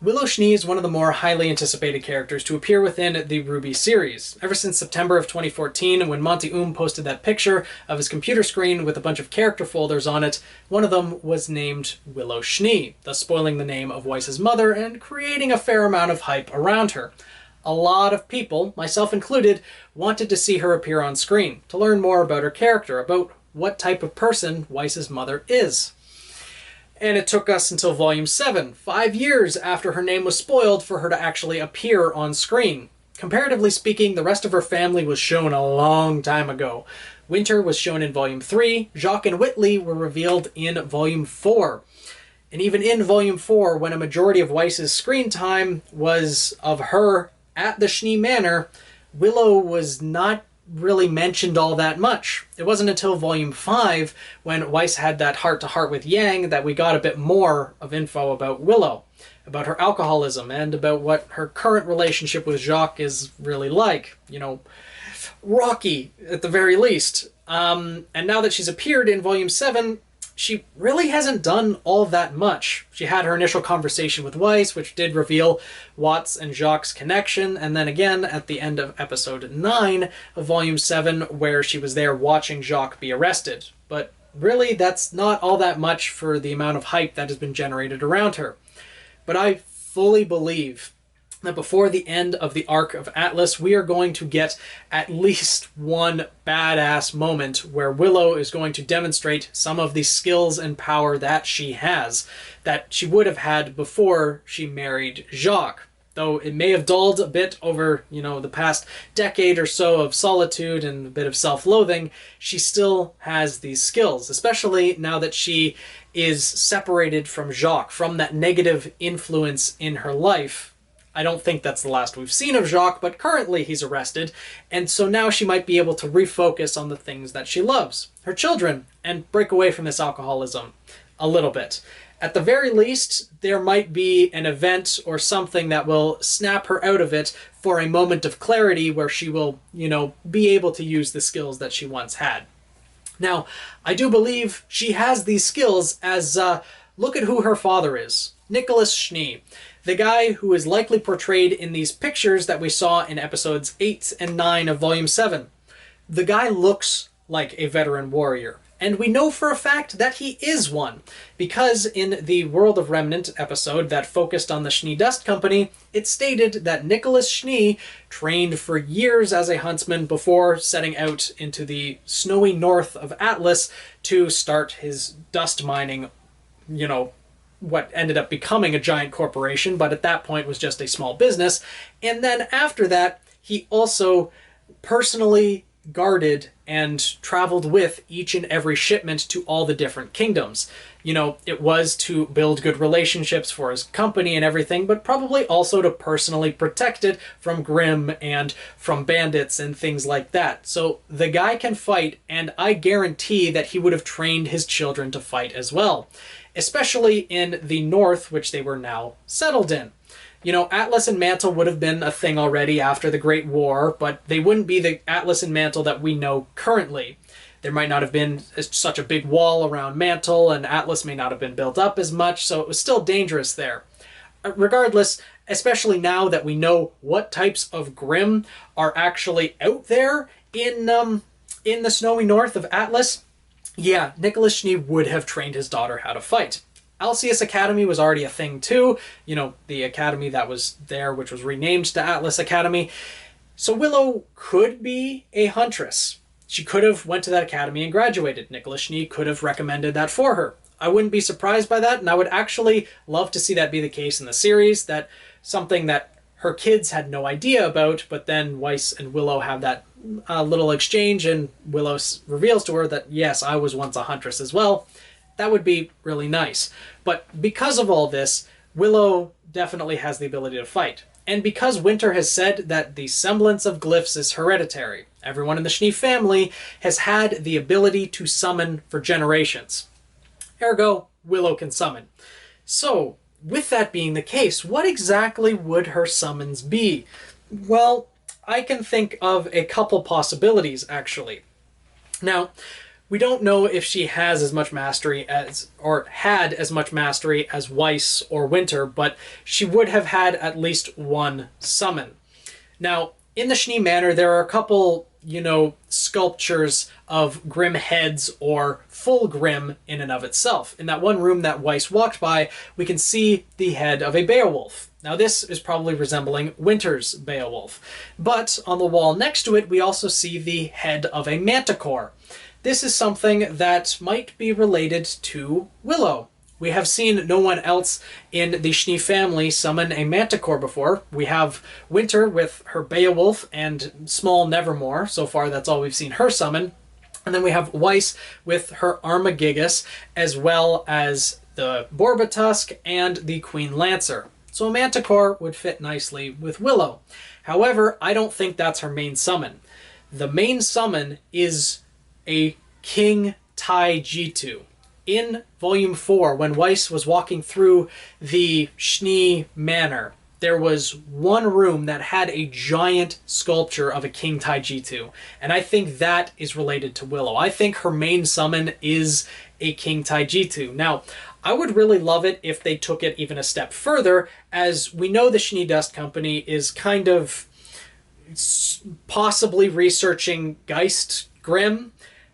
Willow Schnee is one of the more highly anticipated characters to appear within the RWBY series. Ever since September of 2014, when Monty posted that picture of his computer screen with a bunch of character folders on it, one of them was named Willow Schnee, thus spoiling the name of Weiss's mother and creating a fair amount of hype around her. A lot of people, myself included, wanted to see her appear on screen, to learn more about her character, about what type of person Weiss's mother is. And it took us until Volume 7, 5 years after her name was spoiled, for her to actually appear on screen. Comparatively speaking, the rest of her family was shown a long time ago. Winter was shown in Volume 3, Jacques and Whitley were revealed in Volume 4. And even in Volume 4, when a majority of Weiss's screen time was of her at the Schnee Manor, Willow was not really mentioned all that much. It wasn't until Volume 5, when Weiss had that heart-to-heart with Yang, that we got a bit more of info about Willow, about her alcoholism, and about what her current relationship with Jacques is really like. You know, rocky, at the very least. And now that she's appeared in Volume 7, she really hasn't done all that much. She had her initial conversation with Weiss, which did reveal Watts and Jacques' connection, and then again at the end of episode 9 of Volume 7, where she was there watching Jacques be arrested. But really, that's not all that much for the amount of hype that has been generated around her. But I fully believe that before the end of the arc of Atlas, we are going to get at least one badass moment where Willow is going to demonstrate some of the skills and power that she has, that she would have had before she married Jacques. Though it may have dulled a bit over, the past decade or so of solitude and a bit of self-loathing, she still has these skills, especially now that she is separated from Jacques, from that negative influence in her life. I don't think that's the last we've seen of Jacques, but currently he's arrested, and so now she might be able to refocus on the things that she loves, her children, and break away from this alcoholism a little bit. At the very least, there might be an event or something that will snap her out of it for a moment of clarity where she will, be able to use the skills that she once had. Now, I do believe she has these skills as, look at who her father is. Nicholas Schnee, the guy who is likely portrayed in these pictures that we saw in episodes 8 and 9 of Volume 7. The guy looks like a veteran warrior, and we know for a fact that he is one, because in the World of Remnant episode that focused on the Schnee Dust Company, it stated that Nicholas Schnee trained for years as a huntsman before setting out into the snowy north of Atlas to start his dust mining, what ended up becoming a giant corporation, but at that point was just a small business. And then after that, he also personally guarded and traveled with each and every shipment to all the different kingdoms. It was to build good relationships for his company and everything, but probably also to personally protect it from Grimm and from bandits and things like that. So the guy can fight, and I guarantee that he would have trained his children to fight as well, especially in the north, which they were now settled in. Atlas and Mantle would have been a thing already after the Great War, but they wouldn't be the Atlas and Mantle that we know currently. There might not have been such a big wall around Mantle, and Atlas may not have been built up as much, so it was still dangerous there. Regardless, especially now that we know what types of Grimm are actually out there in the snowy north of Atlas, yeah, Nicholas Schnee would have trained his daughter how to fight. Alceus Academy was already a thing too, the academy that was there, which was renamed to Atlas Academy. So Willow could be a huntress. She could have went to that academy and graduated. Nicholas Schnee could have recommended that for her. I wouldn't be surprised by that, and I would actually love to see that be the case in the series, that something that her kids had no idea about, but then Weiss and Willow have that little exchange, and Willow reveals to her that, yes, I was once a huntress as well. That would be really nice. But because of all this, Willow definitely has the ability to fight. And because Winter has said that the semblance of Glyphs is hereditary, everyone in the Schnee family has had the ability to summon for generations. Ergo, Willow can summon. So, with that being the case, what exactly would her summons be? Well, I can think of a couple possibilities, actually. Now, We don't know if she has as much mastery as, or had as much mastery as Weiss or Winter, but she would have had at least one summon. Now, in the Schnee Manor, there are a couple, sculptures of Grimm heads or full Grimm in and of itself. In that one room that Weiss walked by, we can see the head of a Beowulf. Now, this is probably resembling Winter's Beowulf. But on the wall next to it, we also see the head of a Manticore. This is something that might be related to Willow. We have seen no one else in the Schnee family summon a Manticore before. We have Winter with her Beowulf and small Nevermore. So far, that's all we've seen her summon. And then we have Weiss with her Armagigas, as well as the Borbatusk and the Queen Lancer. So a Manticore would fit nicely with Willow. However, I don't think that's her main summon. The main summon is a King Taijitu. In Volume 4, when Weiss was walking through the Schnee Manor, there was one room that had a giant sculpture of a King Taijitu, and I think that is related to Willow. I think her main summon is a King Taijitu. Now, I would really love it if they took it even a step further, as we know the Schnee Dust Company is kind of possibly researching Geist Grimm,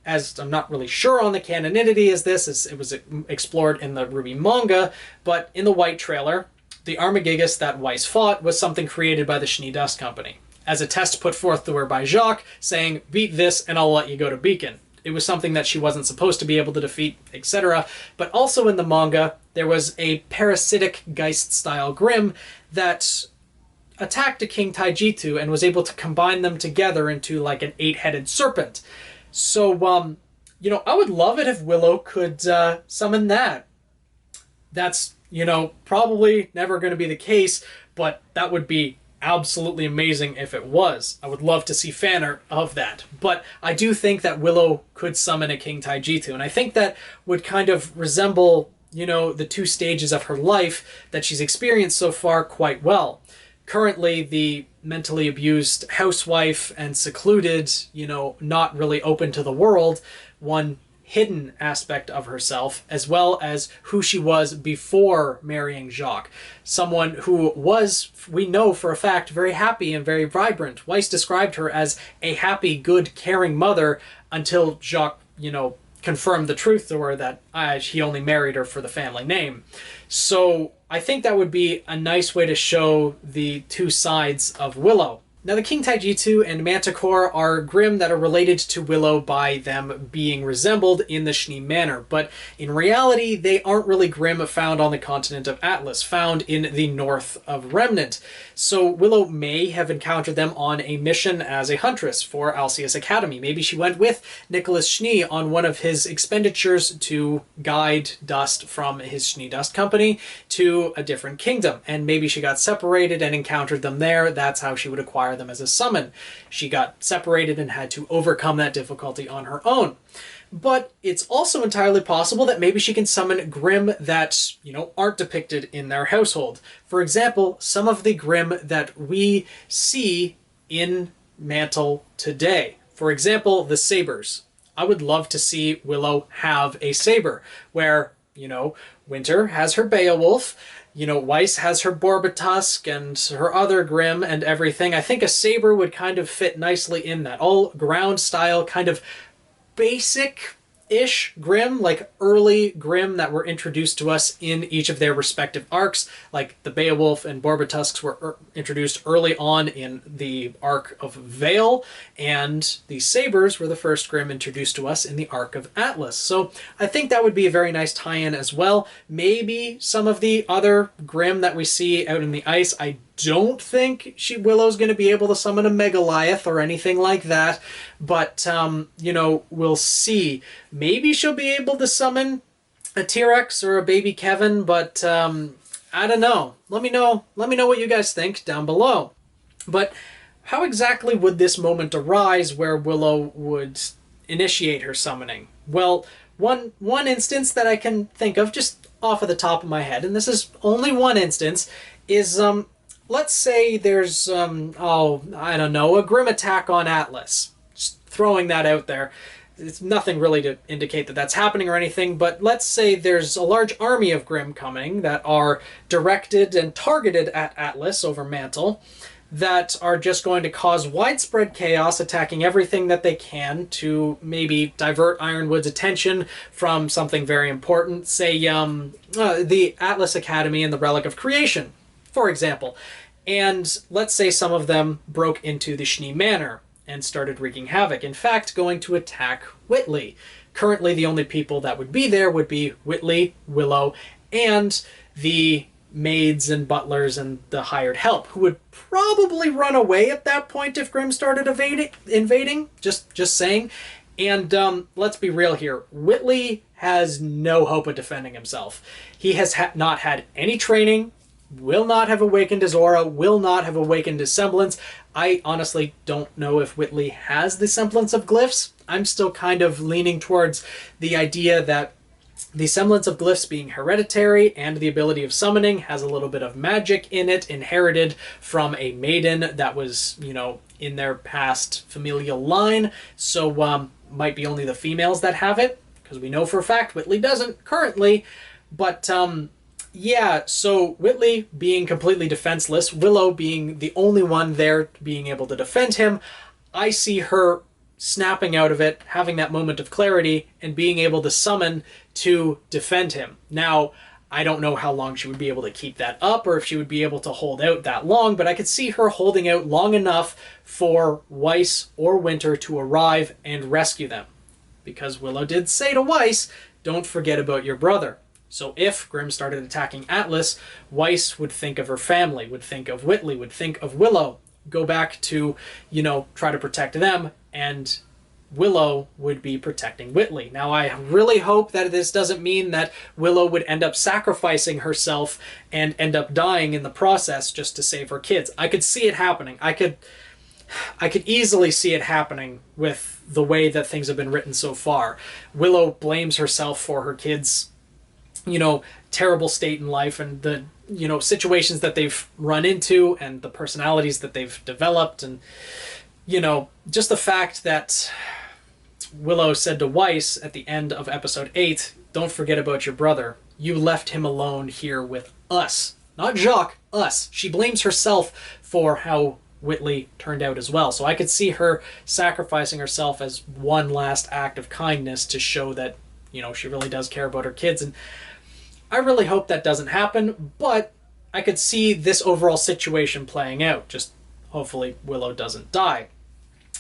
as I'm not really sure on the canonity as this, as it was explored in the RWBY manga, but in the White trailer, the Armagigas that Weiss fought was something created by the Schnee Dust Company, as a test put forth to her by Jacques, saying, beat this and I'll let you go to Beacon. It was something that she wasn't supposed to be able to defeat, etc. But also in the manga, there was a parasitic Geist-style Grimm that attacked a King Taijitu and was able to combine them together into like an 8-headed serpent. So, I would love it if Willow could summon that. That's, probably never going to be the case, but that would be absolutely amazing if it was. I would love to see fan art of that. But I do think that Willow could summon a King Taijitu, and I think that would kind of resemble, the two stages of her life that she's experienced so far quite well. Currently, the mentally abused housewife and secluded, not really open to the world, one hidden aspect of herself, as well as who she was before marrying Jacques. Someone who was, we know for a fact, very happy and very vibrant. Weiss described her as a happy, good, caring mother until Jacques, confirmed the truth to her that he only married her for the family name. So I think that would be a nice way to show the two sides of Willow. Now, the King Taijitu and Manticore are Grimm that are related to Willow by them being resembled in the Schnee Manor, but in reality, they aren't really Grimm found on the continent of Atlas, found in the north of Remnant. So Willow may have encountered them on a mission as a huntress for Alceus Academy. Maybe she went with Nicholas Schnee on one of his expenditures to guide dust from his Schnee Dust Company to a different kingdom, and maybe she got separated and encountered them there. That's how she would acquire them as a summon. She got separated and had to overcome that difficulty on her own. But it's also entirely possible that maybe she can summon Grimm that, aren't depicted in their household. For example, some of the Grimm that we see in Mantle today. For example, the Sabers. I would love to see Willow have a saber, where, Winter has her Beowulf, Weiss has her Borbatusk and her other Grimm and everything. I think a saber would kind of fit nicely in that. All ground style, kind of basic-ish Grimm, like early Grimm that were introduced to us in each of their respective arcs. Like the Beowulf and Borbatusks were introduced early on in the arc of Vale, and the Sabers were the first Grimm introduced to us in the arc of Atlas. So I think that would be a very nice tie-in as well. Maybe some of the other Grimm that we see out in the ice, I don't think Willow's going to be able to summon a Megaliath or anything like that, but, we'll see. Maybe she'll be able to summon a T-Rex or a baby Kevin, but I don't know. Let me know what you guys think down below. But how exactly would this moment arise where Willow would initiate her summoning? Well, one instance that I can think of just off of the top of my head, and this is only one instance, is let's say there's a Grimm attack on Atlas. Just throwing that out there. it's nothing really to indicate that that's happening or anything, but let's say there's a large army of Grimm coming that are directed and targeted at Atlas over Mantle, that are just going to cause widespread chaos, attacking everything that they can to maybe divert Ironwood's attention from something very important, say the Atlas Academy and the Relic of Creation, for example. And let's say some of them broke into the Schnee Manor and started wreaking havoc. In fact, going to attack Whitley. Currently, the only people that would be there would be Whitley, Willow, and the maids and butlers and the hired help, who would probably run away at that point if Grimm started invading. Just saying. And let's be real here. Whitley has no hope of defending himself. He has not had any training, will not have awakened his aura, will not have awakened his semblance. I honestly don't know if Whitley has the semblance of Glyphs. I'm still kind of leaning towards the idea that the semblance of Glyphs being hereditary and the ability of summoning has a little bit of magic in it, inherited from a maiden that was, you know, in their past familial line. So might be only the females that have it, because we know for a fact Whitley doesn't currently. But yeah, so Whitley being completely defenseless, Willow being the only one there being able to defend him, I see her snapping out of it, having that moment of clarity, and being able to summon to defend him. Now, I don't know how long she would be able to keep that up, or if she would be able to hold out that long, but I could see her holding out long enough for Weiss or Winter to arrive and rescue them. Because Willow did say to Weiss, don't forget about your brother. So if Grimm started attacking Atlas, Weiss would think of her family, would think of Whitley, would think of Willow, go back to, you know, try to protect them, and Willow would be protecting Whitley. Now, I really hope that this doesn't mean that Willow would end up sacrificing herself and end up dying in the process just to save her kids. I could see it happening. I could easily see it happening with the way that things have been written so far. Willow blames herself for her kids', you know, terrible state in life and the, you know, situations that they've run into and the personalities that they've developed, and, you know, just the fact that Willow said to Weiss at the end of episode 8, don't forget about your brother. You left him alone here with us. Not Jacques, us. She blames herself for how Whitley turned out as well. So I could see her sacrificing herself as one last act of kindness to show that, you know, she really does care about her kids. And I really hope that doesn't happen, but I could see this overall situation playing out. Just hopefully Willow doesn't die.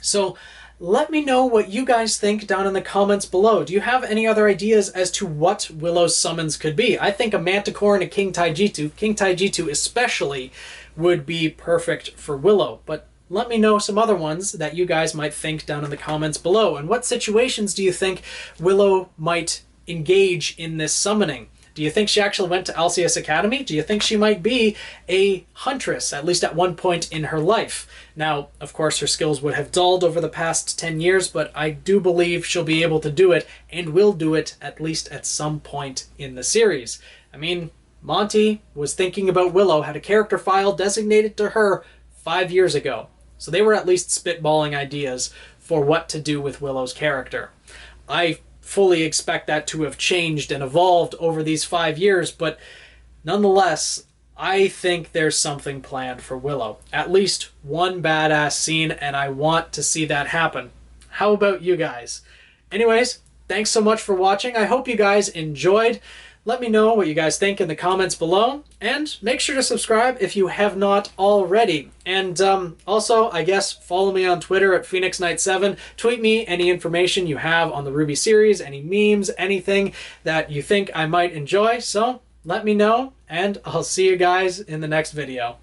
So let me know what you guys think down in the comments below. Do you have any other ideas as to what Willow's summons could be? I think a Manticore and a King Taijitu especially, would be perfect for Willow. But let me know some other ones that you guys might think down in the comments below. And what situations do you think Willow might engage in this summoning? Do you think she actually went to Alcius Academy? Do you think she might be a huntress, at least at one point in her life? Now, of course, her skills would have dulled over the past 10 years, but I do believe she'll be able to do it, and will do it at least at some point in the series. I mean, Monty was thinking about Willow, had a character file designated to her 5 years ago. So they were at least spitballing ideas for what to do with Willow's character. I fully expect that to have changed and evolved over these 5 years, but nonetheless, I think there's something planned for Willow. At least one badass scene, and I want to see that happen. How about you guys? Anyways, thanks so much for watching. I hope you guys enjoyed. Let me know what you guys think in the comments below, and make sure to subscribe if you have not already. And also, I guess, follow me on Twitter at PhoenixKnight7. Tweet me any information you have on the RWBY series, any memes, anything that you think I might enjoy. So let me know, and I'll see you guys in the next video.